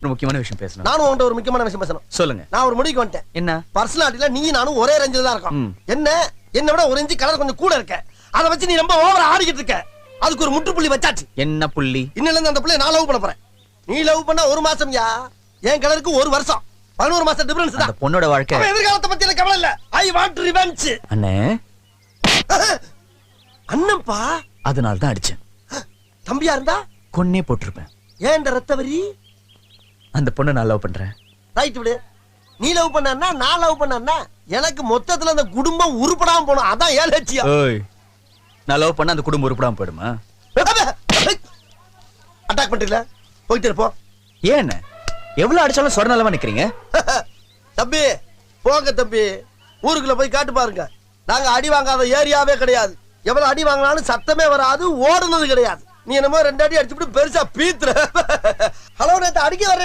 ஒரு முக்கியமான விஷயம் பேசணும். நானும் உன்கிட்ட ஒரு முக்கியமான விஷயம் பேசணும். சொல்லுங்க. நான் ஒரு முடிவுக்கு வந்துட்டேன். என்ன? பர்சனாலிட்டில நீ நானும் ஒரே ரேஞ்சில தான் இருக்கோம். என்ன விட ஒரு இன்ச்சு கலர் கொஞ்சம் கூட இருக்க. அத வச்சு நீ ரொம்ப ஓவரா ஆடிக்கிட்டு இருக்க. அதுக்கு ஒரு முற்றுப்புள்ளி வச்சாச்சு. என்ன புள்ளி? இன்னில இருந்து அந்த புள்ளைய நான் லவ் பண்ண போறேன். நீ லவ் பண்ணா ஒரு மாசம்யா. என் கலருக்கு ஒரு வருஷம். 11 மாசம் டிஃபரன்ஸ் தான். அந்த பொண்ணோட வாழ்க்கை. அவ எதிர்காலத்தை பத்தி எனக்கு கவலை இல்ல. I want revenge. அண்ணே. அண்ணன்பா. அதனால தான் அடிச்சேன். தம்பியா இருந்தா கொன்னே போட்டுருப்பேன். ஏன் இந்த ரத்தவரி? அந்த பொண்ணை நான் லவ் பண்றேன். ரைட் விடு. நீ லவ் பண்ணா நான் லவ் பண்ணா எனக்கு மொத்தத்துல அந்த குடும்பம் உருப்படாம போணும். அதான் ஏன் லட்சியம். ஓய். நான் லவ் பண்ணா அந்த குடும்பம் உருப்படாம போயிடுமா? அட்டாக் பண்றீங்களா? போயிட்டு இருப்போம். ஏன் எவ்வளவு அடிச்சாலும் சொரணலமா நிக்கிறீங்க? தம்பி போங்க தம்பி. ஊருக்குள்ள போய் காட்டு பாருங்க. நாங்க அடி வாங்காத ஏரியாவே கிடையாது. எவ்வளவு அடி வாங்கினாலும் சத்தமே வராது, ஓடுனது கிடையாது. நீ என்னமோ 2 அடி அடிச்சுட்டு பெருசா பீத்துற. ஹலோ நேத்து அடிக்க வர்ற